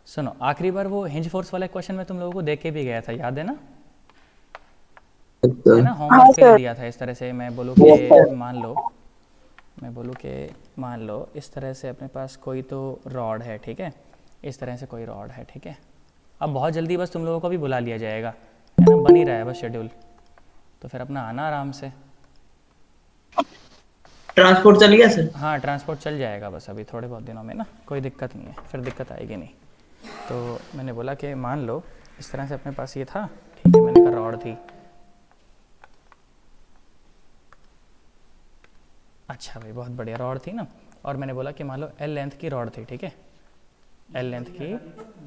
सुनो, आखिरी बार वो हिंज फोर्स वाले क्वेश्चन में तुम लोगों को देख के भी गया था, याद है ना? अच्छा। है ना, हाँ होमवर्क के लिए सर। दिया था इस तरह से। Yes sir. मैं बोलूँ कि मान लो इस तरह से अपने पास कोई तो रॉड है, ठीक है, इस तरह से कोई रॉड है, ठीक है। अब बहुत जल्दी बस तुम लोगों को भी बुला लिया जाएगा, है ना, बन ही रहा है बस शेड्यूल, तो फिर अपना आना आराम से। ट्रांसपोर्ट चल गया सर? हाँ, ट्रांसपोर्ट चल जाएगा बस अभी थोड़े बहुत दिनों में ना, कोई दिक्कत नहीं है, फिर दिक्कत आएगी नहीं। तो मैंने बोला कि मान लो इस तरह से अपने पास ये था, ठीक है, मैंने कहा रॉड थी। अच्छा भाई, बहुत बढ़िया, रॉड थी ना। और मैंने बोला कि मान लो एल लेंथ की रॉड थी, ठीक है, एल लेंथ की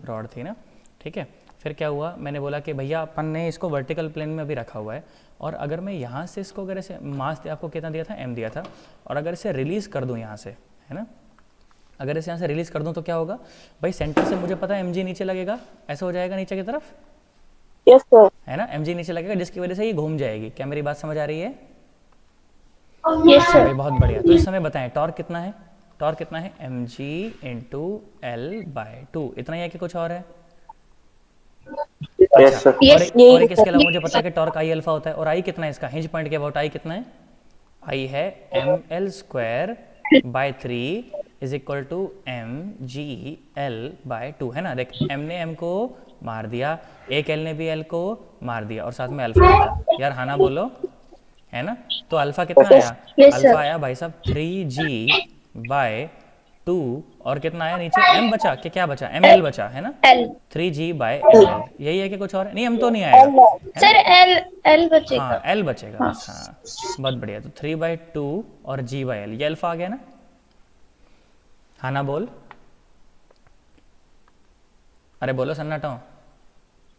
रॉड थी ना, ठीक है। फिर क्या हुआ, मैंने बोला कि भैया अपन ने इसको वर्टिकल प्लेन में अभी रखा हुआ है, और अगर मैं यहाँ से इसको, अगर ऐसे मास आपको कितना दिया था, एम दिया था, और अगर इसे रिलीज़ कर दूँ यहाँ से, है ना, अगर इसे यहाँ से रिलीज़ कर दूँ तो क्या होगा भाई, सेंटर से मुझे पता है एम नीचे लगेगा, ऐसा हो जाएगा नीचे की तरफ, यस सर। है ना, एम नीचे लगेगा, जिसकी वजह से ये घूम जाएगी। क्या मेरी बात समझ आ रही है? यस अच्छा सर। भाई, बहुत बढ़िया। तो इस समय बताएं टॉर्क कितना है? टॉर्क कितना है? M G into L by two, इतना ही है कि कुछ और है? अच्छा, यस सर। और यस यही और एक है इसके अलावा मुझे पता सर। है कि टॉर्क आई अल्फा होता है, और आई कितना है इसका, हिंज पॉइंट के अबाउट आई कितना है? आई है M L square by three is equal to M G L by two, है ना। देख, एम ने एम को मार दिया, एक एल ने भी एल को मार दिया, और साथ में अल्फा भी था यार, हाँ ना बोलो, है ना। तो अल्फा कितना यस आया? Yes alpha sir. आया भाई साहब 3g बाय टू, और कितना आया नीचे, m बचा कि क्या बचा, एम एल बचा, है ना, L 3g bye M L, यही है कि कुछ और है? नहीं, m तो नहीं आएगा, एल है ना। सर। एल एल हाँ, बचेगा। l बचेगा हाँ। बस, हाँ, बहुत बढ़िया। तो 3/2 और g बाय एल, ये अल्फा आ गया ना, हाँ ना बोल, अरे बोलो सन्नाटो।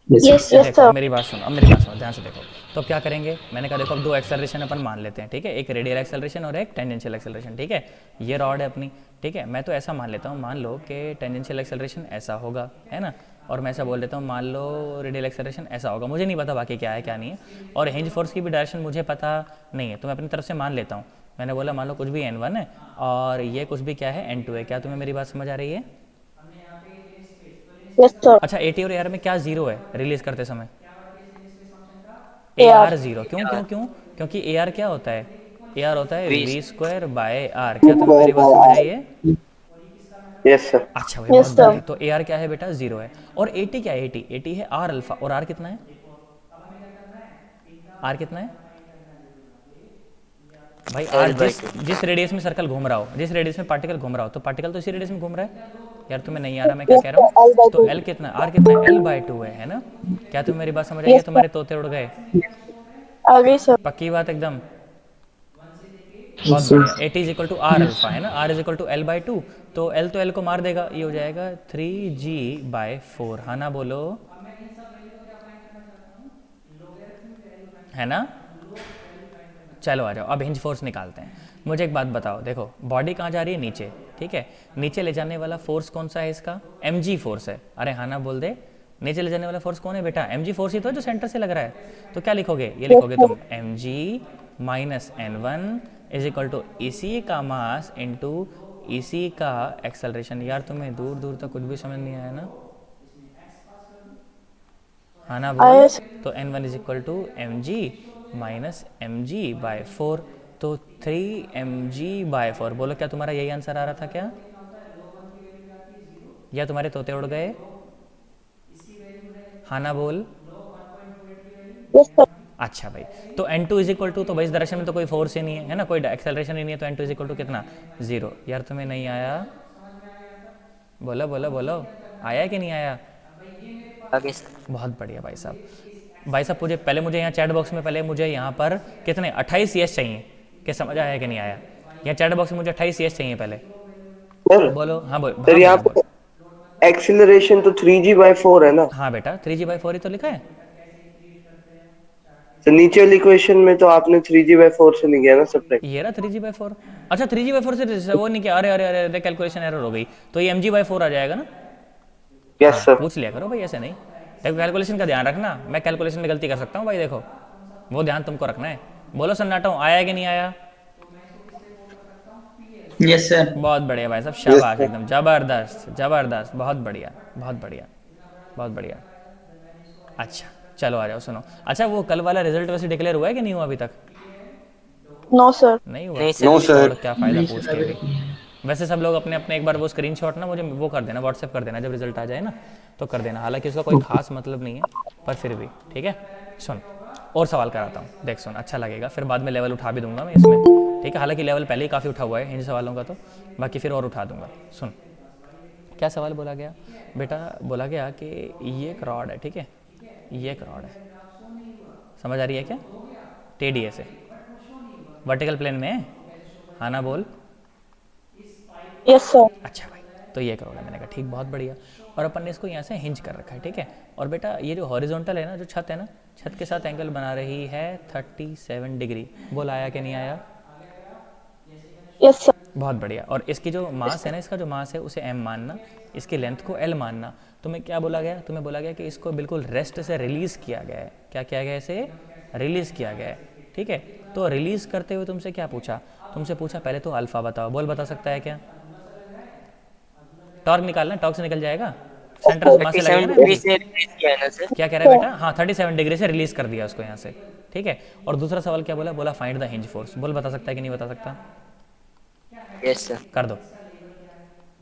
Yes yes sir. यस देखो, अब सर। मेरी बात सुनो, अब मेरी बात सुनो ध्यान से देखो। तो अब क्या करेंगे, मैंने कहा देखो अब दो एक्सेलरेशन अपन मान लेते हैं, ठीक है, एक रेडियल एक्सेलरेशन और एक टेंजेंशियल एक्सेलरेशन, ठीक है। ये रॉड है अपनी, ठीक है, मैं तो ऐसा मान लेता हूँ, मान लो कि टेंजेंशियल एक्सेलरेशन ऐसा होगा, है ना, और मैं ऐसा बोल देता हूँ, मान लो रेडियल एक्सेलरेशन ऐसा होगा, मुझे नहीं पता बाकी क्या है क्या नहीं है, और हिंज फोर्स की भी डायरेक्शन मुझे पता नहीं है, तो मैं अपनी तरफ से मान लेता हूँ। मैंने बोला मान लो कुछ भी n1 है, और ये कुछ भी क्या है, n2 है। क्या तुम्हें मेरी बात समझ आ रही है? Yes sir. अच्छा, ए टी और ए आर में क्या जीरो है रिलीज करते समय? ए यार। आर जीरो, क्यों क्यों क्यों? क्योंकि ए आर क्या होता है, ए आर होता है बीस। V square by R. क्या तुम्हें मेरी बात समझ आई है? Yes sir. अच्छा भाई, यस बहुत सर। बढ़िया। तो ए आर क्या है बेटा, जीरो है। और ए टी क्या है, ए टी है आर अल्फा, और आर कितना है, आर कितना है भाई, आर एल बाई जिस टू। जिस रेडियस में सर्कल घूम रहा हो, जिस रेडियस में पार्टिकल घूम रहा हो, तो पार्टिकल तो इसी रेडियस में घूम रहा है यार, तुम्हें नहीं आ रहा मैं क्या यस कह रहा सर। हूँ। एल बाई तो टू। एल कितना, आर कितना है, एल बाय टू है ना। क्या तुम्हें मेरी बात समझ आई है? Yes sir. तुम्हारे तोते उड़ गए, आ गई सर। पक्की बात एकदम, बहुत यस बढ़िया। Sir. AT is equal to R alpha, है ना, R is equal to L by two, तो एल तो एल को मार देगा, ये हो जाएगा 3g/4, हाँ ना बोलो, है ना। चलो आ जाओ, अब हिंज फोर्स निकालते हैं। मुझे एक बात बताओ, देखो बॉडी कहाँ जा रही है, नीचे, ठीक है, नीचे ले जाने वाला फोर्स कौन सा है इसका, एम जी फोर्स है। अरे हाँ ना बोल दे, नीचे ले जाने वाला फोर्स कौन है बेटा, एम जी फोर्स ही तो है जो सेंटर से लग रहा है। तो क्या लिखोगे, ये यस लिखोगे सर। तुम M G minus N one is equal to E C का मास इंटू ई सी का एक्सेलरेशन। यार तुम्हें दूर दूर तक कुछ भी समझ नहीं आया ना, हाँ ना बोल। आया सर। तो N one is equal to M G minus M G by four, तो 3 mg/4। बोलो क्या तुम्हारा यही आंसर आ रहा था क्या, या तुम्हारे तोते उड़ गए, हाँ ना बोल। Yes sir. अच्छा भाई, तो N two is equal to, तो भाई इस डायरेक्शन में तो कोई फोर्स ही नहीं है, है ना, कोई एक्सेलरेशन ही नहीं है, तो N two is equal to कितना, जीरो। यार तुम्हें नहीं आया, बोलो बोलो बोलो, आया कि नहीं आया? आगे सर। बहुत बढ़िया भाई साहब। भाई साहब मुझे पहले, मुझे यहाँ चैट बॉक्स में पहले मुझे यहाँ पर कितने 28 यस चाहिए, कि समझ आया कि नहीं आया? यहाँ चैट बॉक्स में मुझे 28 यस चाहिए पहले, सर। बोलो हाँ बोल, सर हाँ यहाँ बोलो बोल। पे एक्सीलरेशन तो 3g/4 है ना। हाँ बेटा, 3g/4 ही तो लिखा है। तो नीचे वाली इक्वेशन में तो आपने 3g/4 से नहीं किया ना सब्ट्रैक्ट। ये रहा 3g/4। अच्छा, 3g/4 से वो नहीं किया, अरे अरे अरे अरे, कैलकुलेशन एरर हो गई, तो ये mg/4 आ जाएगा ना। यस हाँ, सर। पूछ लिया करो भाई, ऐसे नहीं। देखो कैलकुलेशन का ध्यान रखना, मैं कैलकुलेशन में गलती कर सकता हूँ भाई, देखो वो ध्यान तुमको रखना है। बोलो सन्नाटो, आया कि नहीं आया? Yes sir. बहुत बढ़िया भाई साहब, शाबाश, एकदम जबरदस्त जबरदस्त, बहुत बढ़िया बहुत बढ़िया बहुत बढ़िया। अच्छा चलो आ जाओ, सुनो। अच्छा वो कल वाला रिजल्ट वैसे डिक्लेयर हुआ है कि नहीं हुआ अभी तक? No sir. नहीं हुआ? नहीं नो सर। सर। छोड़, क्या फ़ायदा नहीं पूछ सर, के अभी भी। तक नहीं है। वैसे सब लोग अपने अपने एक बार वो स्क्रीनशॉट ना मुझे वो कर देना, व्हाट्सएप कर देना जब रिजल्ट आ जाए ना, तो कर देना। हालांकि उसका कोई खास मतलब नहीं है, पर फिर भी ठीक है। सुन, और सवाल कराता हूँ, देख सुन, अच्छा लगेगा, फिर बाद में लेवल उठा भी दूंगा मैं इसमें, ठीक है। हालांकि लेवल पहले ही काफ़ी उठा हुआ है इन सवालों का, तो बाकी फिर और उठा दूंगा। सुन, क्या सवाल बोला गया बेटा? बोला गया कि ये एक रॉड है, ठीक है, ये एक रॉड है, समझ आ रही है क्या? टेढ़ी ऐसे वर्टिकल प्लेन में है, हाँ ना बोल। Yes sir. अच्छा भाई, तो ये करोगे, मैंने कहा ठीक, बहुत बढ़िया। और अपन ने इसको यहाँ से हिंज कर रखा है, ठीक है। और बेटा ये जो हॉरिजॉन्टल है ना, जो छत है ना, छत के साथ एंगल बना रही है 37 डिग्री। बोल आया कि नहीं आया? Yes sir. बहुत बढ़िया। और इसकी जो मास है ना, इसका जो मास है उसे m मानना, इसकी लेंथ को l मानना। तुम्हें क्या बोला गया? तुम्हें बोला गया कि इसको बिल्कुल रेस्ट से रिलीज़ किया गया है। क्या किया गया? इसे रिलीज़ किया गया है, ठीक है। तो रिलीज़ करते हुए तुमसे क्या पूछा? तुमसे पूछा पहले तो अल्फ़ा बताओ। बोल, बता सकता है क्या? टॉर्क निकालना, टॉर्क से निकल जाएगा, सेंटर से मास से 37 लगेगा ना डिग्री mg। से रिलीज किया है ना सर। क्या कह रहा है बेटा? हाँ 37 डिग्री से रिलीज़ कर दिया उसको यहाँ से, ठीक है। और दूसरा सवाल क्या बोला? बोला फाइंड द हिंज फोर्स। बोल, बता सकता है कि नहीं बता सकता? Yes sir. कर दो।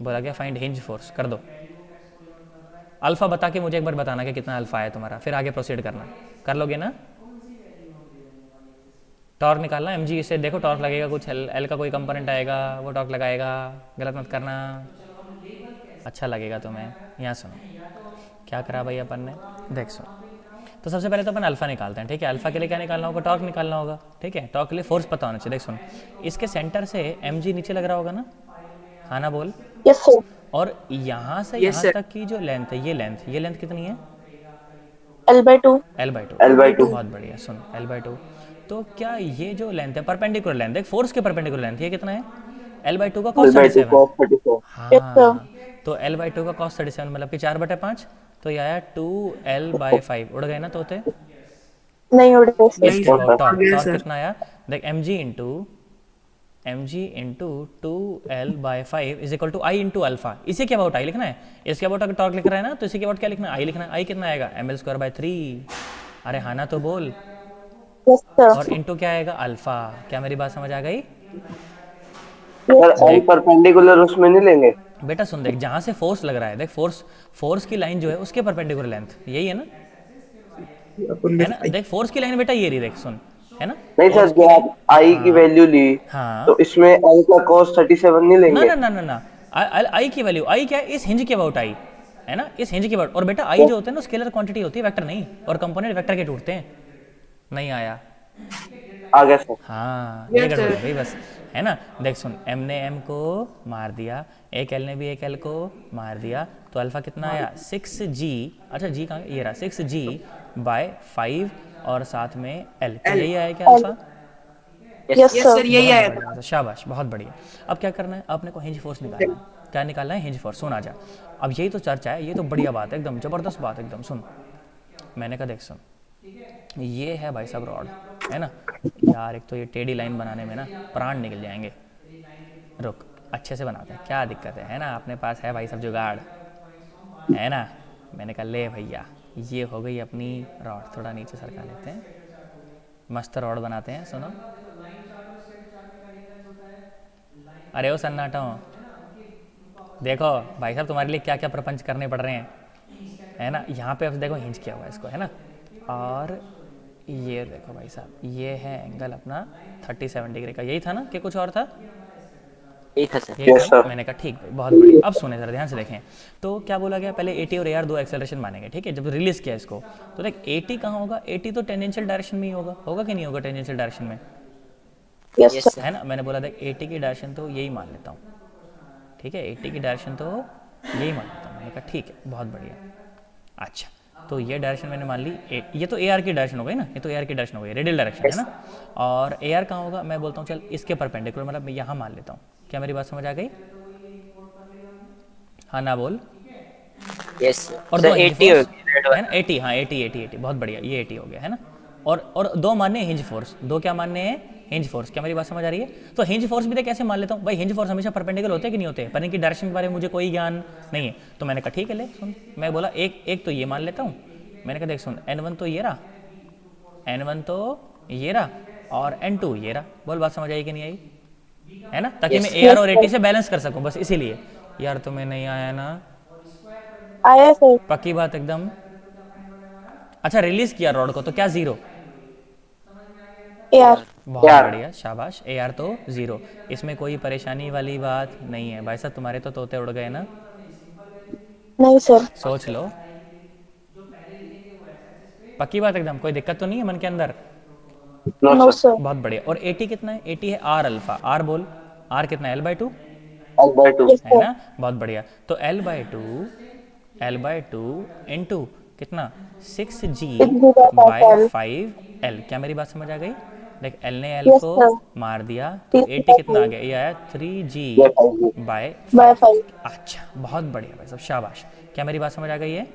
बोला क्या? फाइंड हिंज फोर्स, कर दो। अल्फ़ा बता के मुझे एक बार बताना कि कितना अल्फ़ा है तुम्हारा, फिर आगे प्रोसीड करना। कर लोगे ना? टॉर्क निकालना एम जी से, देखो टॉर्क लगेगा कुछ, एल का कोई कंपोनेंट आएगा, वो टॉर्क लगाएगा। गलत मत करना, अच्छा लगेगा तुम्हें। यहाँ सुनो क्या करा भाई अपन ने, देख सुनो। तो सबसे पहले तो अपन अल्फ़ा निकालते हैं, ठीक है। अल्फ़ा के लिए क्या निकालना होगा? टॉर्क निकालना होगा, ठीक है। टॉर्क के लिए फोर्स पता होना चाहिए। देख सुन, इसके सेंटर से एम जी नीचे लग रहा होगा ना, हाँ ना बोल। Yes sir. और यहाँ से Yes, यहाँ sir. तक की जो लेंथ है, ये लेंथ कितनी है? L/2। L/2। L/2। बहुत बढ़िया, सुन L/2। तो क्या ये जो लेंथ है, परपेंडिकुलर लेंथ, देख फोर्स के परपेंडिकुलर लेंथ, ये कितना है? L/2 का cos L/2 37। cos 34। Yes sir. हाँ, तो L/2 का cos 37 मतलब कि 4/5, तो ये आया 2L/5। उड़ गए ना तोते? नहीं उड़े नहीं इसके सर। अबाउट सर, आ टॉर्क, गया टॉर्क सर। कितना आया? देख mg into 2L/5 is equal to I into alpha. इसी के अबाउट आई लिखना है, इसके अबाउट अगर टॉर्क लिख रहा है ना, तो इसी के अबाउट क्या लिखना है? आई लिखना है। आई कितना आएगा? ml²/3। अरे हाँ ना, तो बोल। यस और सर। इंटू क्या आएगा? अल्फा। क्या मेरी बात समझ आ गई? Sir yes sir. L देख परपेंडिकुलर उसमें नहीं लेंगे? बेटा, सुन, देख जहाँ से फोर्स लग रहा है, देख फोर्स, फोर्स की लाइन जो है उसके परपेंडिकुलर लेंथ यही है ना, अपन है देख ना। देख फोर्स की लाइन बेटा ये रही, देख सुन, है ना। नहीं सर, फोर्स की जो लाइन, आप I की हाँ वैल्यू ली, तो हाँ, इसमें L का cos 37 नहीं ना लेंगे? ना ना ना ना, आई की वैल्यू, आई क्या है? इस हिंज के अबाउट आई, है ना, इस हिंज के अबाउट। और बेटा आई जो होते हैं ना, स्केलर क्वांटिटी होती है, वेक्टर नहीं। और कंपोनेंट वेक्टर के टूटते हैं। नहीं आया? आ गया सर। हाँ, ये गड़बड़ है भाई बस, है ना। देख सुन, एम ने एम को मार दिया, एक एल ने भी एक एल को मार दिया, तो अल्फा कितना आया? 6g। अच्छा जी कहाँ? ये रहा 6g/5 और साथ में एल। क्या यही आया क्या alpha? Yes yes sir. Sir, यही बहुत आया। बढ़िया, तो शाबाश, बहुत बढ़िया। अब क्या करना है? आपने को हिंज फोर्स निकालना है। क्या निकालना है? Hinge force. सुन आ जा, अब यही तो चर्चा है, ये तो बढ़िया बात है, एकदम ज़बरदस्त बात, एकदम। सुन, मैंने कहा देख सुन, ये है भाई साहब रॉड, है ना। यार एक तो ये टेढ़ी लाइन बनाने में ना प्राण निकल जाएंगे। रुक, अच्छे से बनाते हैं, क्या दिक्कत है ना। अपने पास है भाई साहब जुगाड़, है ना। मैंने कहा ले भैया, ये हो गई अपनी रॉड। थोड़ा नीचे सरका लेते हैं, मस्त रॉड बनाते हैं। सुनो, अरे ओ सन्नाटो, देखो भाई साहब तुम्हारे लिए क्या क्या प्रपंच करने पड़ रहे हैं, है ना। यहाँ पे अब देखो हिंज किया हुआ है इसको, है ना। और ये देखो भाई साहब, ये है एंगल अपना 37 डिग्री का। यही था ना कि कुछ और था? यही था सर। यही Yes, था ना? sir. मैंने कहा ठीक भाई, बहुत बढ़िया। अब सुने जरा ध्यान से देखें, तो क्या बोला गया? पहले AT और AR दो एक्सेलरेशन मानेंगे, ठीक है, जब रिलीज किया इसको। तो देख AT कहाँ होगा? AT तो टेंजेंशियल डायरेक्शन में ही होगा, होगा कि नहीं होगा टेंजेंशियल डायरेक्शन में, यस यस सर। सर। है ना। मैंने बोला देख AT की डायरेक्शन तो यही मान लेता हूँ, ठीक है, AT की डायरेक्शन तो यही मान लेता हूँ। मैंने कहा ठीक है, बहुत बढ़िया। अच्छा, तो ये डायरेक्शन मैंने मान ली, ये तो AR की डायरेक्शन हो गई ना, ये तो AR की डायरेक्शन हो गई, रेडियल डायरेक्शन, है ना। और AR कहाँ होगा? मैं बोलता हूँ चल इसके परपेंडिकुलर, मतलब मैं यहाँ मान लेता हूँ। क्या मेरी बात समझ आ गई? हाँ ना बोल। यस और सर, दो हिंज 80 हो फोर्स, गया रेड है ना, 80, हाँ 80 80 80, बहुत बढ़िया, ये 80 हो गया, है ना। और दो मानने हैं हिंज फोर्स, दो क्या मानने हैं? Hinge force. क्या मेरी बात समझ आ रही है? तो हिंज फोर्स भी तो कैसे मान लेता हूँ भाई, हिंज फोर्स हमेशा परपेंडिकुलर होते हैं कि नहीं होते, पर इनकी डायरेक्शन के बारे में मुझे कोई ज्ञान नहीं है। तो मैंने कहा ठीक है ले सुन, मैं बोला एक तो ये मान लेता हूँ। मैंने कहा देख सुन, N1 तो ये रहा, N1 तो ये रहा, और N2 ये रहा। बोल बात समझ आई कि नहीं आई? है ना, ताकि मैं AR और AT से बैलेंस कर सकूँ, बस इसीलिए। यार तुम्हें नहीं आया ना? आया सर। पक्की बात एकदम। अच्छा रिलीज किया रॉड को तो क्या जीरो? यार बहुत बढ़िया, शाबाश। AR तो जीरो, इसमें कोई परेशानी वाली बात नहीं है। भाई साहब तुम्हारे तो तोते उड़ गए ना? नहीं सर। सोच लो, पक्की बात एकदम, कोई दिक्कत तो नहीं है मन के अंदर? No sir. बहुत बढ़िया। और AT कितना है? AT है R अल्फा। R बोल, R कितना है? L/2 यस है सर। ना? बहुत बढ़िया। तो L/2 इंटू कितना? 6G bye 5L। क्या मेरी बात समझ आ गई? देख L ने L Yes, को sir. मार दिया तो AT कितना आ गया? ये आया 3G बाय बाय 5। 5। अच्छा बहुत बढ़िया भाई साहब, शाबाश। क्या मेरी बात समझ आ गई है?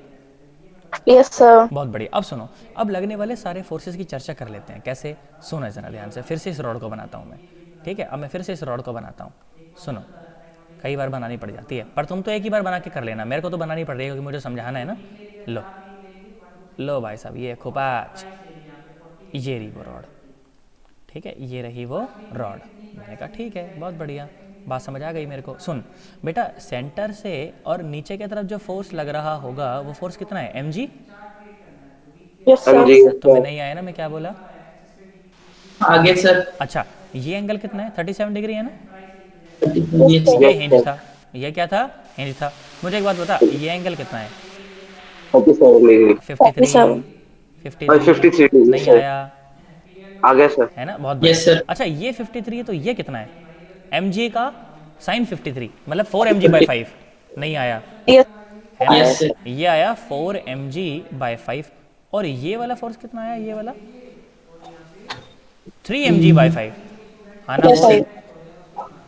Yes sir. बहुत बढ़िया। अब सुनो, अब लगने वाले सारे फोर्सेस की चर्चा कर लेते हैं। कैसे? सुनो जरा ध्यान से, फिर से इस रॉड को बनाता हूँ मैं, ठीक है? अब मैं फिर से इस रॉड को बनाता हूँ। सुनो, कई बार बनानी पड़ जाती है, पर तुम तो एक ही बार बना के कर लेना, मेरे को तो बनानी पड़ रही है क्योंकि मुझे समझाना है ना। लो लो भाई साहब, ये खोपाच, ये रही वो रॉड, ठीक है? ये रही वो रॉड। मैंने कहा ठीक है, बहुत बढ़िया, बात समझ आ गई मेरे को। सुन बेटा, सेंटर से और नीचे की तरफ जो फोर्स लग रहा होगा वो फोर्स कितना है? mg। यस हाँ सर। जी तुम्हें नहीं आया ना मैं क्या बोला? आगे सर। अच्छा, ये एंगल कितना है? 37 डिग्री है ना? यस ये हिंज था, ये क्या था? हिंज था। मुझे एक बात बता, ये एंगल कितना है? 53। 47। 53 नहीं सर। आया, आ गया सर। है ना? बहुत यस बढ़िया। सर। अच्छा ये 53 है तो ये कितना है? mg का साइन 53, मतलब 4mg/5। नहीं आया, यस। है ना? Yes sir. ये आया 4mg/5। और ये वाला फोर्स कितना आया? ये वाला 3mg/5। हाँ ना यस बोल? सर।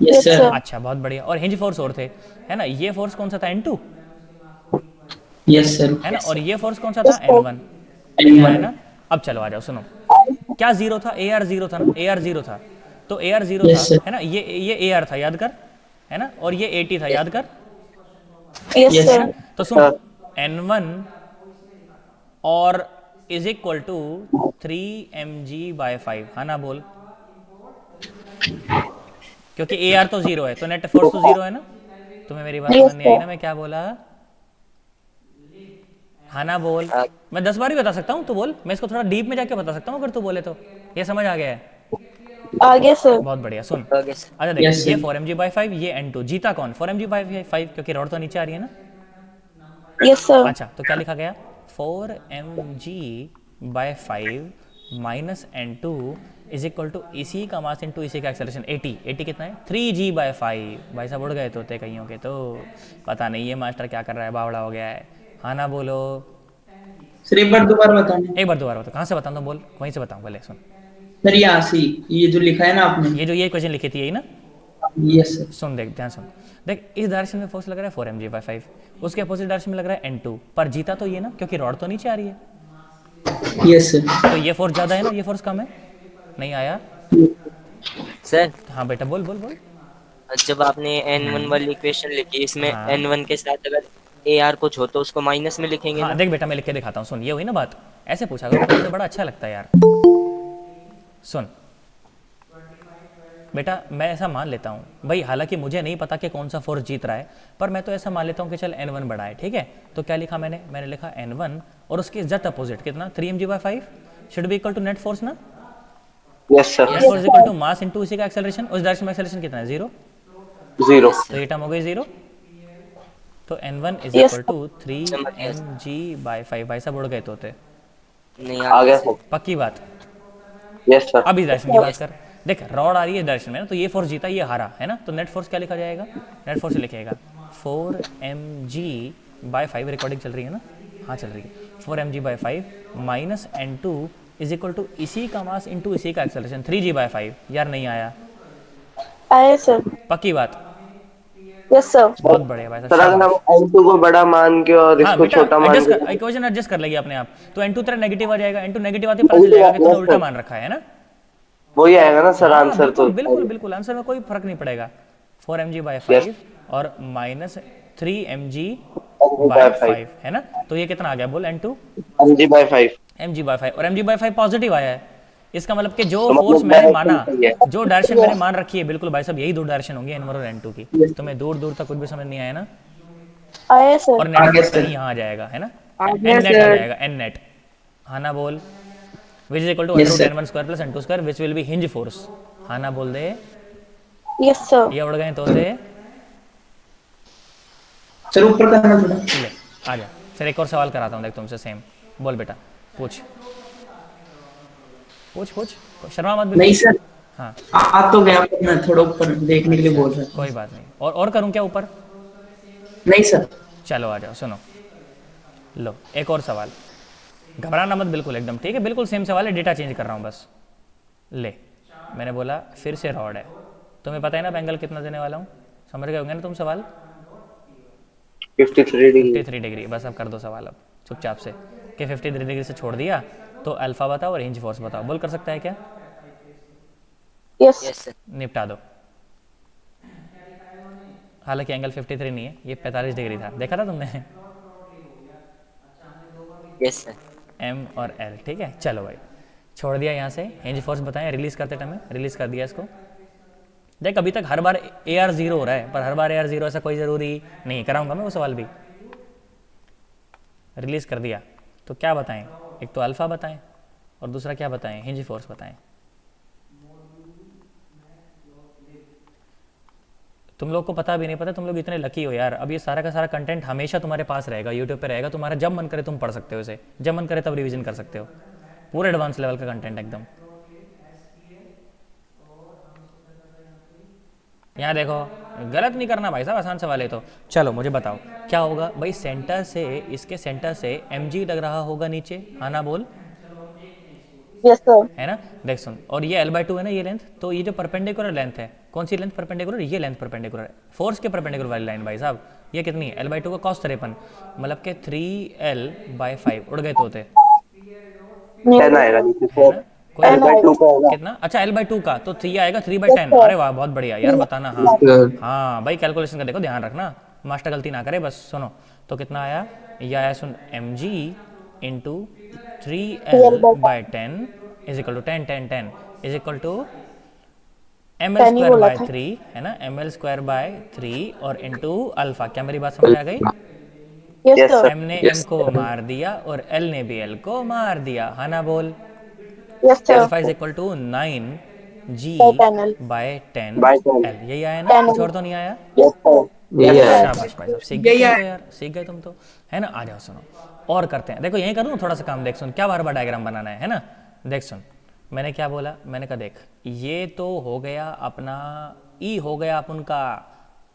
Yes sir. अच्छा बहुत बढ़िया। और हिंज फोर्स और थे, है ना? ये फोर्स कौन सा था? N2, yes sir. है ना? और ये फोर्स कौन सा था? Yes, sir. N1। नहीं आया ना? अब चलो आ जाओ, सुनो, क्या जीरो था? AR जीरो था ना? AR जीरो था, तो AR जीरो Yes, था, sir. है ना? ये AR था, याद कर, है ना? और ये AT था, याद कर। Yes Yes, sir. तो सुन, N1 और इज इक्वल टू 3mg/5, हाँ ना बोल? क्योंकि AR तो जीरो है तो नेट फोर्स तो जीरो है ना? तुम्हें मेरी बात Yes, समझ नहीं आई sir. ना मैं क्या बोला? हाँ ना बोल? मैं 10 बार भी बता सकता हूँ, तू बोल, मैं इसको थोड़ा डीप में जाके बता सकता हूँ अगर तू बोले तो। ये समझ आ गया है? आगे सर। बहुत बढ़िया। सुन, आगे सर। अच्छा देख, Yes, ये sir. 4mg/5, ये N2, जीता कौन? 4mg/5, क्योंकि रॉड तो नीचे आ रही है ना? Yes sir. अच्छा तो क्या लिखा गया? 4mg/5 minus N2 is equal to इसी का मास इंटू इसी का एक्सेलरेशन 80। 80 कितना है? 3g/5। भाई साहब उड़ गए तोते कईयों के तो, पता नहीं ये मास्टर क्या कर रहा है, बावड़ा हो गया है। हाँ ना बोलो? सर एक बार दोबारा बताना। एक बार दोबारा बता, कहाँ से बताऊँ? तो बोल, वहीं से बताऊँ पहले। सुन, सर यहाँ से ये जो लिखा है ना आपने। ये जो ये क्वेश्चन लिखी थी यही ना? Yes sir. सुन देख, ध्यान सुन, देख इस डायरेक्शन में फोर्स लग रहा है 4mg/5, उसके अपोजिट डायरेक्शन में लग रहा है N2, पर जीता तो ये ना, क्योंकि रॉड तो नीचे आ रही है। Yes sir. तो ये फोर्स ज़्यादा है ना, ये फोर्स कम है? नहीं आया? सर हाँ बेटा बोल बोल बोल। जब आपने N1 वाली इक्वेशन लिखी, इसमें हाँ। N1 के साथ अगर AR कुछ हो तो उसको माइनस में लिखेंगे हाँ ना? देख बेटा, मैं लिख के दिखाता हूँ। सुन, ये हुई ना बात, ऐसे पूछा करो, मुझे बड़ा अच्छा लगता है यार। सुन बेटा, मैं ऐसा मान लेता हूँ भाई, हालांकि मुझे नहीं पता कि कौन सा फोर्स जीत रहा है, पर मैं तो ऐसा मान लेता हूँ कि चल N1 बड़ा है, ठीक है? तो क्या लिखा मैंने? मैंने लिखा N1 और उसके एग्जैक्ट अपोजिट कितना? 3mg/5 should be equal to net force ना? Yes sir. Net force equal to mass into इसी का एक्सेलरेशन। उस डायरेक्शन में एक्सेलरेशन कितना है? 0। 0। तो ये टर्म हो गई 0। तो N1 is Yes, equal to 3mg/5। भाई साहब उड़ गए तोते, नहीं आ गया सर। पक्की बात। Yes sir. अब इस डायरेक्शन की बात कर, देख रॉड आ रही है इस डायरेक्शन में ना, तो ये फोर्स जीता, ये हारा, है ना? तो नेट फोर्स क्या लिखा जाएगा? नेट फोर्स लिखेगा 4mg/5, रिकॉर्डिंग चल रही है ना? हाँ चल रही है। 4mg/5 minus N2 is equal to इसी का मास इंटू इसी का एक्सेलरेशन 3g/5। यार नहीं आया? आया सर। पक्की बात? Yes sir. बहुत बढ़िया भाई सर साहब, अगर हम शाबाश। N2 को बड़ा मान के और हाँ इसको बेटा, छोटा मान एडजस्ट के कर, इक्वेशन एडजस्ट कर लेगी अपने आप। तो N2 तेरा नेगेटिव आ जाएगा, N2 नेगेटिव आते ही पता चल जाएगा कि तूने उल्टा मान रखा है ना? वही आएगा ना सर हाँ आंसर तो। बिल्कुल बिल्कुल बिल्कुल, आंसर में कोई फर्क नहीं पड़ेगा। 4 mg/5 यस और mg/5 -3 mg/5 है ना, तो ये कितना आ गया बोल N2 mg/5। mg/5, और mg/5 पॉजिटिव आया है, इसका मतलब कि जो तो फोर्स मतलब मैंने डायरेक्शन माना, सही है। जो डायरेक्शन मैंने मान रखी है, बिल्कुल भाई साहब यही दो डायरेक्शन होंगी N1 और N2 की। Yes. तुम्हें दूर दूर तक कुछ भी समझ नहीं आया ना। आया सर। और नेट आगे फोर्स सर। कहीं यहाँ आ जाएगा है ना, आगे एन नेट आ सर। जाएगा, एन नेट। हाँ ना बोल, which is equal to Yes, under sir. N1 square plus N2 square which will be hinge force. हाँ ना बोल दे, यस सर। ये उड़ गए तोते। सर ऊपर करना थोड़ा। ले आ जा, फिर एक और सवाल कराता हूँ देख तुमसे सेम। बोल बेटा, पूछ पूछ पूछ, शर्मा मत नहीं बिल्कुल। सर, हाँ आ तो गया पर मैं थोड़ा ऊपर देखने के लिए बोल रहा था। कोई बात नहीं, और करूँ क्या ऊपर? नहीं सर। चलो आ जाओ, सुनो लो एक और सवाल, घबराना मत बिल्कुल एकदम, ठीक है, बिल्कुल सेम सवाल है, डेटा चेंज कर रहा हूँ बस। ले मैंने बोला फिर से रॉड है, तुम्हें पता है ना एंगल कितना देने वाला हूँ, समझ गए होंगे ना तुम सवाल? 53 डिग्री। 53 डिग्री। बस अब कर दो सवाल अब चुपचाप से, कि 53 डिग्री से छोड़ दिया तो अल्फा बताओ और हिंज फोर्स बताओ। बोल कर सकता है क्या? यस। Yes sir. निपटा दो। हालांकि एंगल 53 नहीं है, ये 45 डिग्री था, देखा था तुमने? Yes sir. एम और एल, ठीक है। चलो भाई छोड़ दिया यहाँ से, हिंज फोर्स बताएं, रिलीज करते टाइम रिलीज कर दिया इसको। देख अभी तक हर बार AR 0 हो रहा है, पर हर बार AR 0 ऐसा कोई ज़रूरी नहीं, कराऊंगा मैं वो सवाल भी। रिलीज कर दिया तो क्या बताएं, एक तो अल्फा बताएं और दूसरा क्या बताएं, हिंज फोर्स बताएं। तुम लोग को पता भी नहीं पता, तुम लोग इतने लकी हो यार, अब ये सारा का सारा कंटेंट हमेशा तुम्हारे पास रहेगा, यूट्यूब पे रहेगा, तुम्हारा जब मन करे तुम पढ़ सकते हो इसे, जब मन करे तब रिवीजन कर सकते हो, पूरे एडवांस लेवल का कंटेंट एकदम। यहाँ देखो, गलत नहीं करना भाई साहब, आसान सवाल है तो। चलो मुझे बताओ क्या होगा भाई, सेंटर से, इसके सेंटर से mg लग रहा होगा नीचे, हाँ ना बोल, यस सर। है ना। देख सुन, और ये L/2 है ना ये लेंथ, तो ये जो परपेंडिकुलर लेंथ है, कौन सी लेंथ परपेंडिकुलर, ये लेंथ परपेंडिकुलर है, फोर्स के परपेंडिकुलर वाली लाइन भाई साहब। ये कितनी है L/2 का cos 53, मतलब के 3L/5 उड़ गए तोते, 10 आएगा नीचे है से। ना। कोई L/2 का आएगा। कितना, अच्छा L/2 का तो 3 आएगा, 3/10। अरे वाह बहुत बढ़िया यार, बताना। हाँ हाँ भाई कैलकुलेशन का देखो, ध्यान रखना, मास्टर गलती ना करे बस। सुनो तो कितना आया, ये आया सुन, mg into 3L/10 is equal to 10 10 10 is equal to ml ten ही स्क्वायर बोला बाय था। 3, है ना, ml स्क्वायर बाय 3 और इंटू अल्फा। क्या मेरी बात समझ आ गई? Yes Yes, sir. m ने m को मार दिया और l ने भी l को मार दिया, हाँ ना बोल। Yes sir. Alpha is equal to 9g By 10L। By 10 By 10। l, यही आया ना, 10L। कुछ और तो नहीं आया? Yes sir. यही है। शाबाश भाई साहब, सीख गए तुम तो यार, सीख गए तुम तो, है ना। आ जाओ सुनो और करते हैं, देखो यहीं करूँ थोड़ा सा काम, देख सुन क्या बार बार डायग्राम बनाना है ना। देख सुन मैंने क्या बोला, मैंने कहा देख ये तो हो गया अपना E हो गया अपन का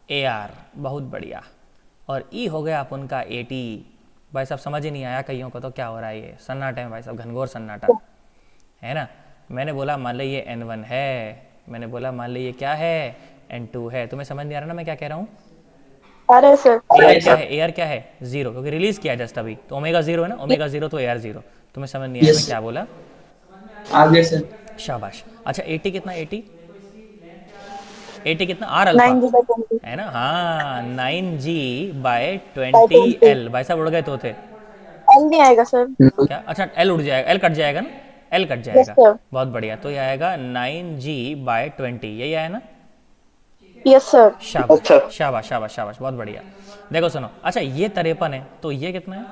AR, बहुत बढ़िया, और E हो गया अपन का AT। भाई साहब समझ ही नहीं आया कईयों को तो क्या हो रहा है, ये सन्नाटा है भाई साहब, घनघोर सन्नाटा, है ना। मैंने बोला मान ली ये N1 है, मैंने बोला मान ली ये क्या है, N2 है। तुम्हें समझ नहीं आ रहा ना मैं क्या कह रहा हूँ? अरे सर। AR क्या है, AR क्या है, 0, क्योंकि रिलीज किया जस्ट अभी, तो ओमेगा 0 है ना, ओमेगा 0 तो AR 0। तुम्हें समझ नहीं आया मैं क्या बोला? आगे सर। शाबाश। अच्छा AT कितना, AT कितना, R अल्फा 9 by 20। है ना, हाँ 9g/20l। भाई साहब उड़ गए तो थे एल नहीं आएगा सर। क्या, अच्छा L उड़ जाएगा, L कट जाएगा ना, L कट जाएगा, sir। बहुत बढ़िया। तो ये आएगा 9g/20, यही आया ना। Yes sir. शाबाश अच्छा। शाबाश शाबाश शाबाश, बहुत बढ़िया। देखो सुनो, अच्छा ये 53 है, तो ये कितना है,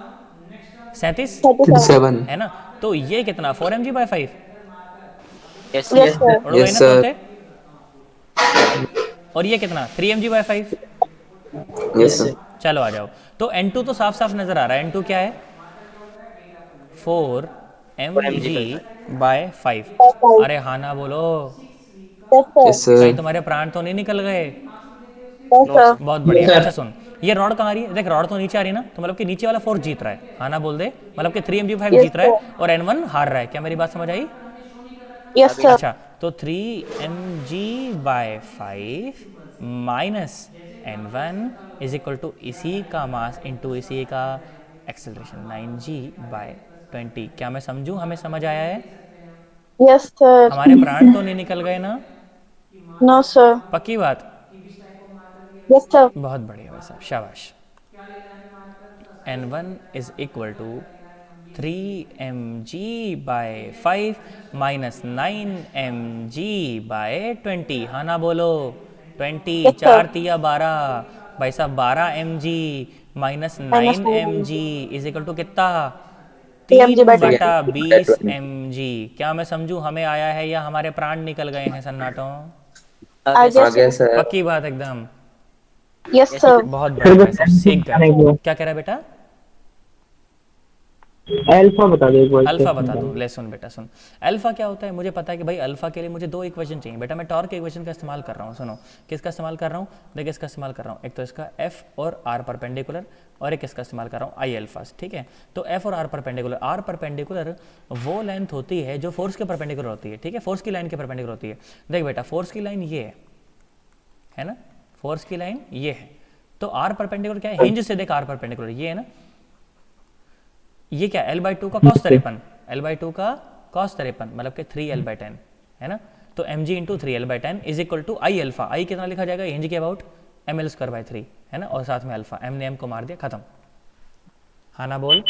37 7। है ना, तो ये कितना 4mg/5 यस यस सर। उड़ गई ना तोते। और ये कितना 3mg/5। Yes sir. चलो आ जाओ, तो N2 तो साफ साफ नजर आ रहा है, N2 क्या है 4mg/5। अरे हाँ ना बोलो, यस सर। कहीं तुम्हारे प्राण तो नहीं निकल गए? Yes sir. बहुत बढ़िया। अच्छा सुन, ये रॉड कहाँ आ रही है, देख रॉड तो नीचे आ रही है ना, तो मतलब कि नीचे वाला फोर्स जीत रहा है, हाँ ना बोल दे, मतलब कि 3mg/5 जीत रहा है और N1 हार रहा है। क्या मेरी बात समझ आई? Yes sir. अच्छा तो 3mg/5 minus N1 is equal to इसी का मास इंटू इसी का एक्सेलरेशन 9g/20। क्या मैं समझूं, हमें समझ आया है? Yes, sir. हमारे प्राण तो नहीं निकल गए ना? No, sir. पक्की बात? Yes, sir. बहुत बढ़िया भाई साहब, शाबाश। N1 is equal to 3mg by 5 minus 9mg by 20। हाँ ना बोलो? 20 Yes, sir. 4 तिया 12 भाई साहब, 12mg minus Minus 9mg is equal to कितना? 3 mg by 20. 3/20 mg। क्या मैं समझूं हमें आया है या हमारे प्राण निकल गए हैं सन्नाटों? I आ just. गया सर। पक्की बात एकदम? Yes, sir. बहुत बढ़िया भाई साहब, सीख गए। क्या कह रहा है बेटा? अल्फा बता दो एक बार। अल्फा बता दूं? ले सुन बेटा सुन। अल्फा क्या होता है मुझे पता है कि भाई अल्फा के लिए मुझे दो इक्वेशन चाहिए बेटा। मैं टॉर्क इक्वेशन का इस्तेमाल कर रहा हूँ। सुनो किसका इस्तेमाल कर रहा हूँ? देख इसका इस्तेमाल कर रहा हूँ। एक तो इसका एफ और आर परपेंडिकुलर, और एक इसका इस्तेमाल कर रहा हूँ आई अल्फा। ठीक है, तो एफ और आर परपेंडिकुलर। आर परपेंडिकुलर वो लेंथ होती है जो फोर्स के परपेंडिकुलर होती है। ठीक है, फोर्स की लाइन के परपेंडिकुलर होती है। देख बेटा फोर्स की लाइन ये है ना, फोर्स की लाइन ये है। तो आर परपेंडिकुलर क्या है? हिंज से देख आर परपेंडिकुलर ये है ना, ये क्या? L/2 का cos 53, L/2 का cos 53 मतलब कि 3L/10 है ना। तो mg into 3L/10 is equal to I alpha. I कितना लिखा जाएगा हिंज के अबाउट? ml²/3 है ना, और साथ में अल्फा। m ने m को मार दिया, खत्म। हाँ ना बोल?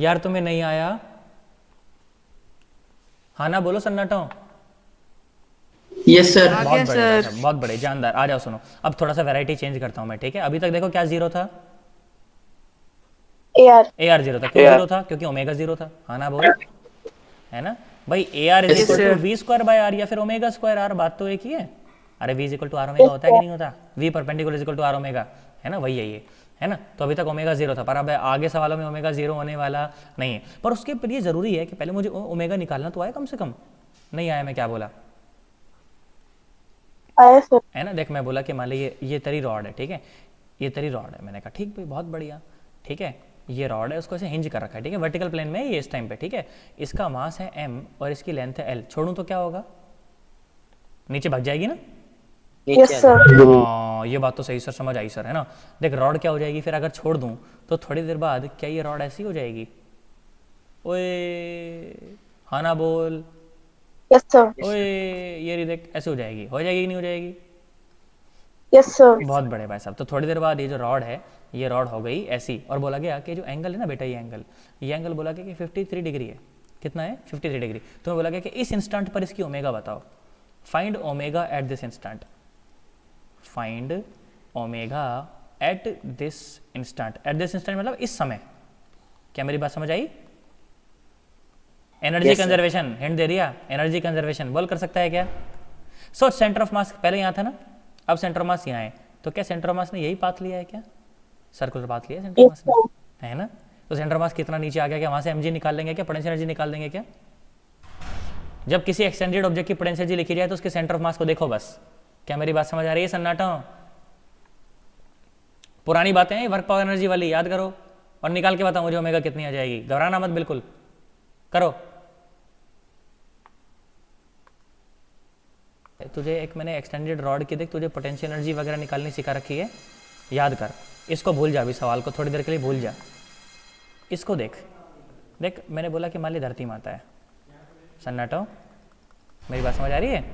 यार तुम्हें नहीं आया? हाँ ना बोलो सन्नाटो? Yes sir. बहुत बड़े भाई साहब, बहुत बड़े जानदार। आ जाओ सुनो, अब थोड़ा सा वैरायटी चेंज करता हूँ मैं। ठीक है, अभी तक देखो क्या जीरो था? AR. AR जीरो था। क्यों जीरो था? क्योंकि ओमेगा जीरो था। हाँ ना बोल? है ना भाई, AR is equal to v²/r या फिर ओमेगा²r। बात तो एक ही है। अरे v is equal to R omega होता है कि नहीं होता? v perpendicular is equal to R omega, है ना, वही है ये, है ना। तो अभी तक ओमेगा जीरो था, पर अब आगे सवालों में ओमेगा जीरो होने वाला नहीं है। पर उसके लिए जरूरी है कि पहले मुझे ओमेगा निकालना तो आए कम से कम। नहीं आया? मैं क्या बोला? आया सर। है ना। देख मैं बोला कि मान ली ये तेरी रॉड है। ठीक है, ये तेरी रॉड है। मैंने कहा ठीक भाई, बहुत बढ़िया। ठीक है, ये रॉड है, उसको ऐसे हिंज कर रखा है। ठीक है, वर्टिकल प्लेन में ये इस टाइम पे। ठीक है, इसका मास है m और इसकी लेंथ है l। छोड़ूं तो क्या होगा? नीचे भाग जाएगी ना? Yes, sir. हाँ, ये बात तो सही सर, समझ आई सर, है ना। देख रॉड क्या हो जाएगी फिर अगर छोड़ दूं तो थोड़ी देर बाद क्या ये रॉड ऐसी हो जाएगी? ओए हाँ ना बोल? Yes, sir. ओए ये रही देख, ऐसे हो जाएगी। हो जाएगी कि नहीं हो जाएगी? Yes, sir. बहुत बड़े भाई साहब। तो थोड़ी देर बाद ये जो रॉड है, ये रॉड हो गई ऐसी, और बोला गया कि जो एंगल है ना बेटा, ये एंगल बोला गया कि 53 डिग्री है। कितना है? 53 डिग्री। तो बोला गया कि इस इंस्टेंट पर इसकी ओमेगा बताओ। Find omega at this instant. Find omega at this instant. At this instant मतलब इस समय। क्या मेरी बात समझ आई? एनर्जी कंजर्वेशन हिंट दे दिया। एनर्जी कंजर्वेशन बोल कर सकता है क्या? सो सेंटर ऑफ मास पहले यहाँ था ना, अब सेंटर ऑफ मास यहाँ है। तो क्या सेंटर ऑफ मास ने यही पाथ लिया है क्या? सर्कुलर पाथ लिया है सेंटर ऑफ मास ने, है ना। तो सेंटर ऑफ मास कितना नीचे आ गया? क्या वहाँ से mg निकाल लेंगे क्या? पोटेंशियल एनर्जी निकाल देंगे क्या? जब किसी एक्सटेंडेड ऑब्जेक्ट की पोटेंशियल एनर्जी लिखी जाए तो उसके सेंटर ऑफ मास को देखो बस। क्या मेरी बात समझ आ रही है सन्नाटो? पुरानी बातें हैं, वर्क पावर एनर्जी वाली याद करो और निकाल के बताओ मुझे ओमेगा कितनी आ जाएगी। घबराना मत, बिल्कुल करो। तुझे एक मैंने एक्सटेंडेड रॉड की देख, तुझे पोटेंशियल एनर्जी वगैरह निकालनी सिखा रखी है, याद कर। इसको भूल जा, अभी सवाल को थोड़ी देर के लिए भूल जा। इसको देख, देख मैंने बोला कि मान ली धरती माता है। सन्नाटो, मेरी बात समझ आ रही है?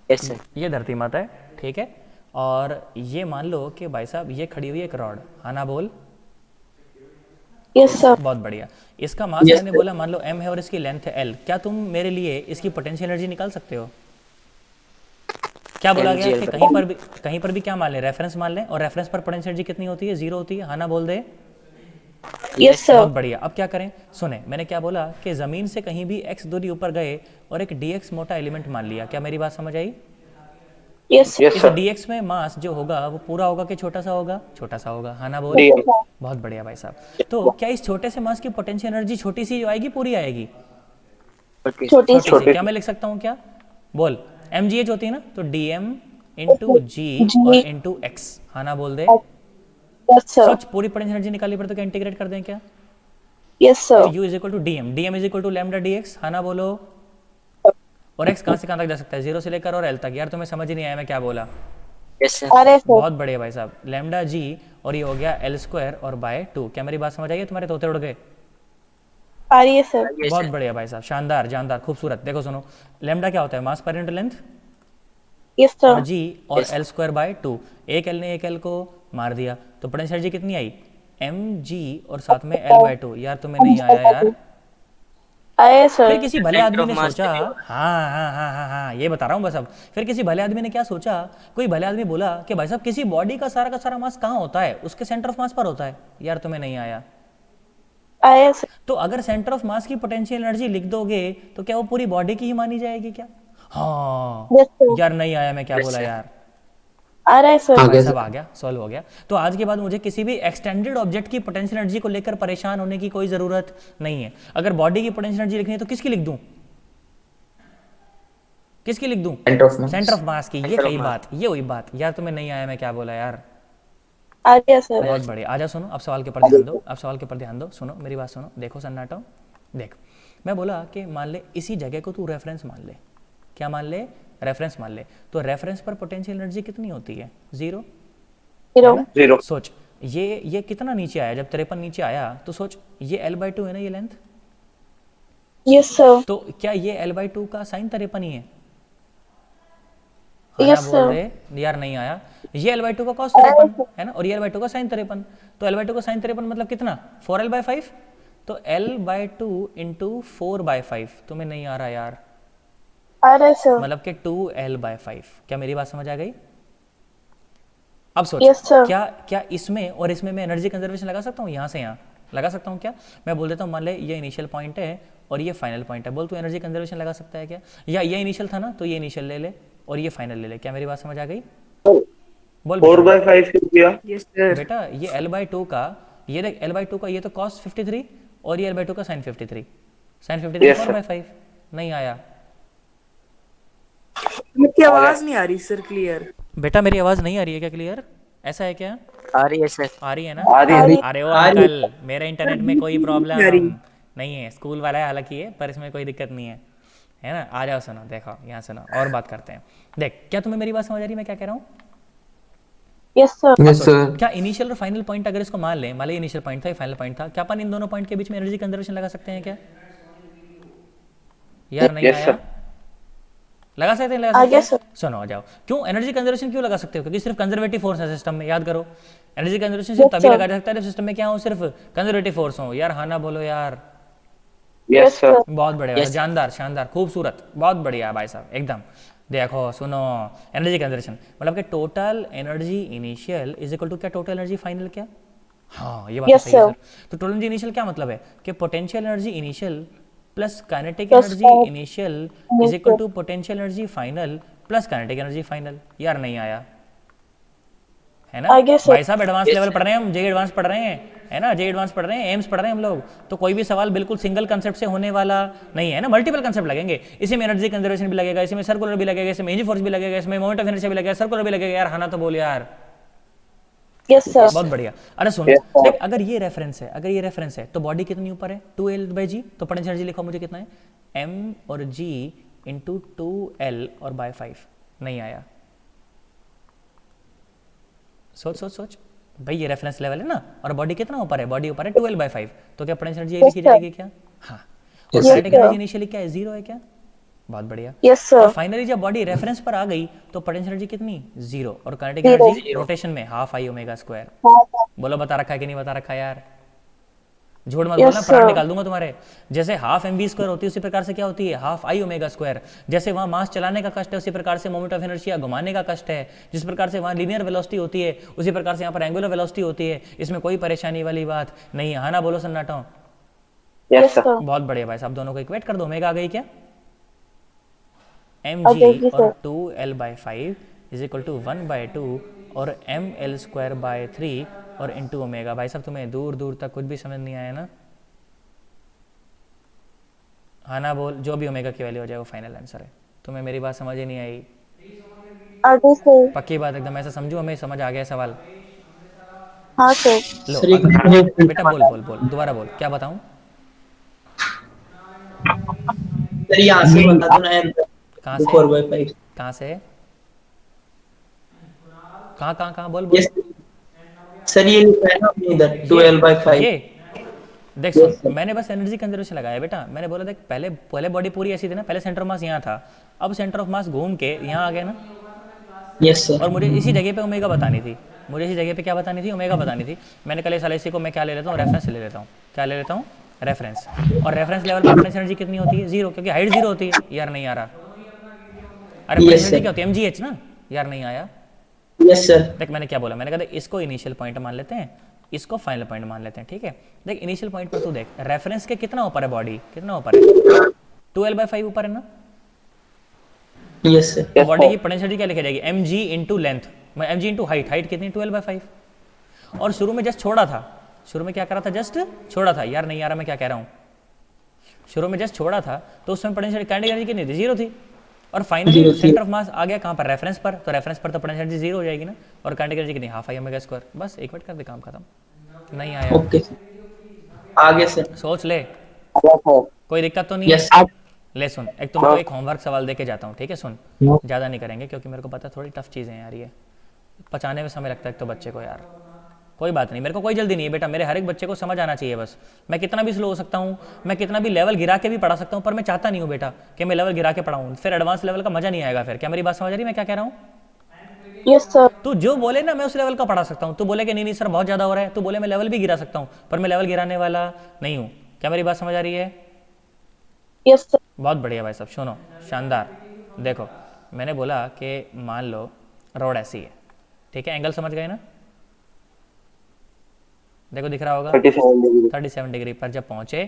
Yes sir. ये धरती माता है, ठीक है। और ये मान लो कि भाई साहब ये खड़ी हुई एक रॉड। हाँ ना बोल? Yes, sir. बहुत बढ़िया। इसका मास मैंने बोला मान लो m है और इसकी लेंथ है l। क्या तुम मेरे लिए इसकी पोटेंशियल एनर्जी निकाल सकते हो? क्या बोला गया कि कहीं पर भी क्या मान लें? रेफरेंस मान लें, और रेफरेंस पर पोटेंशियल एनर्जी कितनी होती है? 0 होती है। हाँ ना बोल दे? Yes, sir. बहुत बढ़िया। अब क्या करें? सुने, मैंने क्या बोला कि जमीन से कहीं भी x दूरी ऊपर गए और एक dx मोटा एलिमेंट मान लिया। क्या मेरी बात समझ आई? Yes, sir. इस dx में मास जो होगा वो पूरा होगा कि छोटा सा होगा? छोटा सा होगा। हाँ ना बोल? बहुत बढ़िया भाई साहब। तो क्या इस छोटे से मास की पोटेंशियल एनर्जी छोटी सी आएगी, पूरी आएगी? छोटी सी। क्या मैं लिख सकता हूँ क्या? बोल। mgh होती है ना, तो dm इंटू g और इंटू x। हाँ ना बोल दे? Yes, sir. सोच, पूरी पोटेंशियल एनर्जी निकालनी पड़े तो क्या इंटीग्रेट कर दें क्या? Yes, sir. u is equal to dm, dm is equal to lambda dx। हाँ ना बोलो? और x कहाँ से कहाँ तक जा सकता है? 0 से लेकर और l तक। यार तुम्हें समझ ही नहीं आया मैं क्या बोला? Yes sir. अरे sir. बहुत बढ़िया भाई साहब। लैम्डा g और ये हो गया l² और बाय 2। क्या मेरी बात समझ आई है? तुम्हारे तोते उड़ गए? आ रही है सर। Yes, बहुत sir. बढ़िया भाई साहब, शानदार जानदार खूबसूरत। देखो सुनो, लेमडा क्या होता है? मास पर यूनिट लेंथ यस और सर। जी और Yes. L square bye 2। एक एल ने एक एल को मार दिया तो पोटेंशियल एनर्जी कितनी आई? एम जी और साथ में एल बाय 2। यार तुम्हें नहीं आया यार। आया फिर सर। किसी भले Center आदमी of ने mass सोचा, कितनी होगी? हाँ ये बता रहा हूँ बस अब। फिर किसी भले आदमी ने क्या सोचा, कोई भले आदमी बोला कि भाई साहब किसी बॉडी का सारा मास कहाँ होता है? उसके सेंटर ऑफ मास पर होता है। यार तुम्हें नहीं आया। आया सर। तो अगर सेंटर ऑफ मास की पोटेंशियल एनर्जी लिख दोगे तो क्या वो पूरी बॉडी की ही मानी जाएगी क्या? हाँ यस सर। यार नहीं आया, मैं क्या Yes, बोला sir. यार। आ रहा है सर। आ भाई गया साहब सर। आ गया, सॉल्व हो गया। तो आज के बाद मुझे किसी भी एक्सटेंडेड ऑब्जेक्ट की पोटेंशियल एनर्जी को लेकर परेशान होने की कोई ज़रूरत नहीं है। अगर बॉडी की पोटेंशियल एनर्जी लिखनी है तो किसकी लिख दूं? किसकी लिख दूं? Centre of mass. Centre of mass की। ये Center of कई mass. बात, ये हुई बात। यार तुम्हें नहीं आया, मैं क्या बोला यार। आ गया सर। बहुत बढ़िया। आजा सुनो, अब सवाल के ऊपर ध्यान दो, अब सवाल के ऊपर ध्यान दो। सुनो मेरी बात सुनो, देखो सन्नाटो। देख, मैं बोला कि मान ले इसी जगह को तू रेफरेंस मान ले। क्या मान ले? रेफरेंस मान ले। तो रेफरेंस पर पोटेंशियल एनर्जी कितनी होती है? 0। जीरो। है ना? जीरो। सोच, ये कितना नीचे आया? जब 53 नीचे आया तो सोच, ये L/2 है ना, ये लेंथ। Yes sir. तो क्या ये L/2 का साइन 53 ही है? हाँ ना, यस बोल सर। दे। यार नहीं आया। ये L/2 का cos 53 है ना, और ये L/2 का साइन 53। तो L/2 का साइन 53 मतलब कितना? 4L/5। तो L/2 इंटू 4/5। तुम्हें नहीं आ रहा यार, आ रहा है सर। मतलब कि 2L/5। क्या मेरी बात समझ आ गई? अब सोच, यस सर। क्या इसमें और इसमें मैं एनर्जी कंजर्वेशन लगा सकता हूँ? यहाँ से यहाँ लगा सकता हूँ क्या? मैं बोल देता हूँ, मान ले ये इनिशियल पॉइंट है और ये फाइनल पॉइंट है। बोल तू एनर्जी कंजर्वेशन लगा सकता है क्या? या ये इनिशियल था ना, तो ये इनिशियल ले ले और ये फाइनल ले ले। क्या मेरी बात समझ आ गई? बोल फोर बेटा। बाय फाइव क्यों किया? बेटा ये L/2 का, ये देख L/2 का ये तो cos 53 और ये L/2 का sin 53। sin 53 Yes, sir. 4/5। नहीं आया मेरी आवाज नहीं आ रही सर क्लियर। बेटा। मेरी आवाज़ नहीं आ रही है क्या क्लियर? ऐसा है क्या? आ रही है सर। आ रही है ना? आ रही है। अरे ओ अंकल, मेरे इंटरनेट में कोई प्रॉब्लम नहीं है। स्कूल वाला है हालांकि ये, पर इसमें कोई दिक्कत नहीं है ना। आ जाओ, सुनो, देखो यहाँ सुनो और बात करते हैं। देख, क्या तुम्हें मेरी बात समझ आ रही है मैं क्या कह रहा हूँ? Yes sir. Yes sir. क्या इनिशियल और फाइनल पॉइंट अगर इसको मान ले इनिशियल पॉइंट था, ये फाइनल पॉइंट था, क्या अपन इन दोनों पॉइंट के बीच में एनर्जी कंजर्वेशन लगा सकते हैं क्या? यार नहीं Yes, आया। sir. लगा सकते हैं, लगा आ सकते गया हैं। सर। सुनो आ जाओ। क्यों एनर्जी कंजर्वेशन क्यों लगा सकते हो? क्योंकि सिर्फ कंजर्वेटिव फोर्स है सिस्टम में। याद करो, एनर्जी कंजर्वेशन सिर्फ तभी sir. लगा जा सकता है जब सिस्टम में क्या हो, सिर्फ कंजर्वेटिव फोर्स हो। यार हाँ ना बोलो यार। Yes sir. बहुत बढ़िया, Yes. जानदार, शानदार, खूबसूरत, बहुत बढ़िया भाई साहब एकदम। देखो सुनो, एनर्जी कंजर्वेशन मतलब कि total energy initial is equal to क्या? टोटल एनर्जी फाइनल क्या? हाँ ये बात तो Yes, सही है sir. सर। तो टोटल एनर्जी इनिशियल क्या मतलब है कि potential energy initial plus kinetic Plus energy kinetic initial is equal to potential energy final plus kinetic energy final. यार नहीं आया, है ना? आगे sir. भाई साहब एडवांस लेवल पढ़ रहे हैं हम, जे एडवांस पढ़ रहे हैं, है ना? जे एडवांस पढ़ रहे हैं, एम्स पढ़ रहे हैं हम लोग। तो कोई भी सवाल बिल्कुल सिंगल कंसेप्ट से होने वाला नहीं है ना, मल्टीपल कंसेप्ट लगेंगे। इसी में एनर्जी कंजर्वेशन भी लगेगा, इसमें सर्कुलर भी लगेगा, इसमें एनर्जी फोर्स भी लगेगा, इसमें मोमेंट ऑफ इनर्शिया भी लगेगा, सर्कुलर भी लगेगा। यार हाँ ना तो बोल यार। Yes sir. बहुत बढ़िया। अरे सुनो, देख अगर ये रेफरेंस है तो बॉडी कितनी ऊपर है? 2L/g। तो पोटेंशियल एनर्जी लिखो मुझे कितना है? m और g इंटू 2L और बाय 5। नहीं आया। सोच भाई, ये रेफरेंस लेवल है ना, और बॉडी कितना ऊपर है? बॉडी ऊपर है 2L/5। तो क्या पोटेंशियल एनर्जी लिखी जाएगी क्या? हाँ। और Yes, kinetic sir. Energy initially क्या है? 0 है क्या? बहुत बढ़िया। यस और सर। फाइनली जब बॉडी रेफरेंस पर आ गई तो पोटेंशियल एनर्जी कितनी? 0। और काइनेटिक Zero. एनर्जी रोटेशन में हाफ आई ओमेगा स्क्वायर। बोलो बता रखा है कि नहीं बता रखा यार? झूठ मत Yes, बोलना, प्राण sir. निकाल दूंगा तुम्हारे। जैसे हाफ mv स्क्वायर होती है उसी प्रकार से क्या होती है? Half I omega square. जैसे वहाँ मास चलाने का कष्ट है उसी प्रकार से मोमेंट ऑफ इनर्शिया घुमाने का कष्ट है। जिस प्रकार से वहाँ लीनियर वेलोसिटी होती है उसी प्रकार से यहाँ पर एंगुलर वेलोसिटी होती है। इसमें कोई परेशानी वाली बात नहीं है। हाँ ना बोलो सन्नाटो? Yes sir. बहुत बढ़िया भाई साहब, दोनों को इक्वेट कर दो। ओमेगा आ गई क्या? आ mg जाएगी, और sir. 2L/5 is equal to 1/2 और mL²/3 और इंटू ओमेगा। भाई साहब तुम्हें दूर दूर तक कुछ भी समझ नहीं आया ना? हाँ ना बोल। जो भी ओमेगा की वैल्यू हो जाए वो फाइनल आंसर है। तुम्हें मेरी बात समझ ही नहीं आई? आगे सर। पक्की बात एकदम, ऐसा समझो हमें समझ आ गया सवाल। हाँ सर। लो सर एक बेटा बोल दोबारा बोल, क्या बताऊं? सर यहाँ से बता दो ना। कहाँ से? 4/5। कहाँ से? कहाँ बोल बोल। यस सर, ये लिखा है ना आपने इधर 2L/5। ये देख सुन, मैंने बस एनर्जी कंजर्वेशन लगाया बेटा। मैंने बोला देख, पहले पहले बॉडी पूरी ऐसी थी ना, पहले सेंटर ऑफ मास यहाँ था, अब सेंटर ऑफ मास घूम के यहाँ आ गया ना। Yes sir. और मुझे इसी जगह पे ओमेगा बतानी थी, मुझे इसी जगह पे क्या बतानी थी, ओमेगा बतानी थी। मैंने कल इस एलआईसी को मैं क्या ले लेता हूँ, रेफरेंस ले लेता हूँ। क्या ले लेता हूँ, रेफरेंस। और रेफरेंस लेवल पर पोटेंशियल एनर्जी कितनी होती है, जीरो, क्योंकि हाइट जीरो होती है। यार नहीं आ रहा, अरे पोटेंशियल एनर्जी क्या होती है, एमजीएच ना। यार नहीं आया। Yes sir. देख मैंने क्या बोला, मैंने कहा देख इसको इनिशियल पॉइंट मान लेते हैं, इसको फाइनल पॉइंट मान लेते हैं, ठीक है। देख इनिशियल पॉइंट पर तू देख, रेफरेंस के कितना ऊपर है बॉडी, कितना ऊपर है, 12/5 ऊपर है ना। Yes sir. तो बॉडी की पोटेंशियल क्या लिखी जाएगी, M G into length, M G into height. Height कितनी, 12/5। और शुरू में जस्ट छोड़ा था, शुरू में क्या करा था, जस्ट छोड़ा था। यार नहीं आ रहा मैं क्या कह रहा हूँ, शुरू में जस्ट छोड़ा था तो उसमें पोटेंशियल काइनेटिक एनर्जी कितनी थी, जीरो थी। और फाइनली सेंटर ऑफ मास आ गया कहाँ पर, रेफरेंस पर। तो रेफरेंस पर तो पोटेंशियल एनर्जी जीरो हो जाएगी ना। और काइनेटिक एनर्जी कितनी, हाफ आई ओमेगा स्क्वायर। बस एक मिनट कर दे, काम खत्म। नहीं आया, ओके आगे सर। सोच ले, आया सर। कोई दिक्कत तो नहीं है। यस। ले सुन, एक तुमको एक होमवर्क सवाल दे के जाता हूँ, ठीक है। सुन, ज़्यादा नहीं करेंगे क्योंकि मेरे को पता है थोड़ी टफ चीज़ें हैं यार, ये पचाने में समय लगता है एक तो बच्चे को। यार कोई बात नहीं, मेरे को कोई जल्दी नहीं है बेटा, मेरे हर एक बच्चे को समझ आना चाहिए बस। मैं कितना भी स्लो हो सकता हूँ, मैं कितना भी लेवल गिरा के भी पढ़ा सकता हूँ, पर मैं चाहता नहीं हूँ बेटा कि मैं लेवल गिरा के पढ़ाऊँ, फिर एडवांस लेवल का मजा नहीं आएगा। फिर क्या मेरी बात समझ आ रही है मैं क्या कह रहा हूँ। Yes, sir. तू जो बोले ना मैं उस लेवल का पढ़ा सकता हूँ। तू बोले कि नहीं नहीं सर बहुत ज़्यादा हो रहा है, तू बोले मैं लेवल भी गिरा सकता हूँ, पर मैं लेवल गिराने वाला नहीं हूँ। क्या मेरी बात समझ आ रही है। Yes, sir. बहुत बढ़िया भाई साहब, सुनो शानदार। देखो मैंने बोला कि मान लो रोड ऐसी है, ठीक है, एंगल समझ गए ना। देखो दिख रहा होगा 37 डिग्री। 37 डिग्री पर जब पहुंचे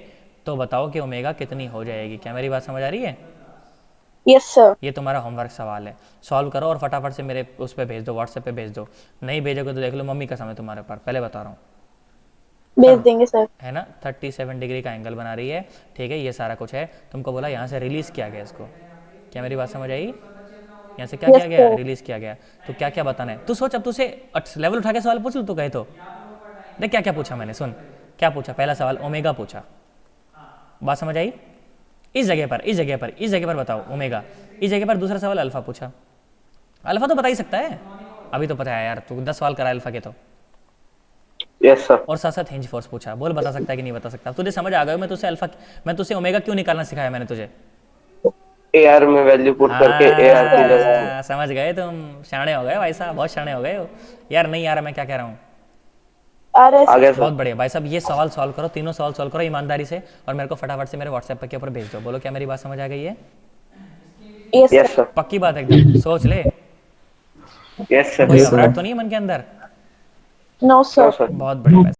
तो बताओ कि ओमेगा कितनी हो जाएगी। क्या मेरी बात समझ आ रही है। Yes, sir. ये तुम्हारा होमवर्क सवाल है, सॉल्व करो और फटाफट से मेरे उस पर भेज दो, व्हाट्सएप पे भेज दो। नहीं भेजोगे तो देख लो मम्मी का समय तुम्हारे ऊपर, पहले बता रहा हूँ, भेज देंगे सर। है ना। 37 डिग्री का एंगल बना रही है, ठीक है, ये सारा कुछ है। तुमको बोला यहाँ से रिलीज़ किया गया इसको। क्या मेरी बात समझ आई। यहाँ से क्या Yes, किया गया, sir. रिलीज़ किया गया। तो क्या क्या बताना है तू सोच। अब तुझसे लेवल उठा के सवाल पूछ लूँ, तू कहे तो देख क्या क्या पूछा मैंने। सुन क्या पूछा, पहला सवाल ओमेगा पूछा, बात समझ आई। इस जगह पर इस जगह पर इस जगह पर बताओ ओमेगा। इस जगह पर दूसरा सवाल अल्फा पूछा। अल्फा तो बता ही सकता है, अभी तो पता है यार, तू 10 सवाल करा अल्फा के तो। Yes sir. और साथ साथ हिंज फोर्स पूछा, बोल बता सकता है कि नहीं बता सकता। तुझे समझ आ गया मैं तुझसे अल्फा, मैं तुझसे ओमेगा क्यों निकालना सिखाया मैंने तुझे। एआर में वैल्यू पुट करके एआर की जगह। हाँ, समझ गए तुम, शाणे हो गए भाई साहब, बहुत शाणे हो गए हो। यार नहीं यार मैं क्या कह रहा हूँ। RS. आगे सर। बहुत बढ़िया भाई साहब, ये सवाल सॉल्व करो, तीनों सवाल सॉल्व करो ईमानदारी से और मेरे को फटाफट से मेरे व्हाट्सएप के ऊपर भेज दो। बोलो क्या मेरी बात समझ आ गई है। Yes, yes sir. सर। पक्की बात एकदम, सोच ले, यस सर। कोई घबराहट तो नहीं है मन के अंदर। No, sir. सर। बहुत बढ़िया।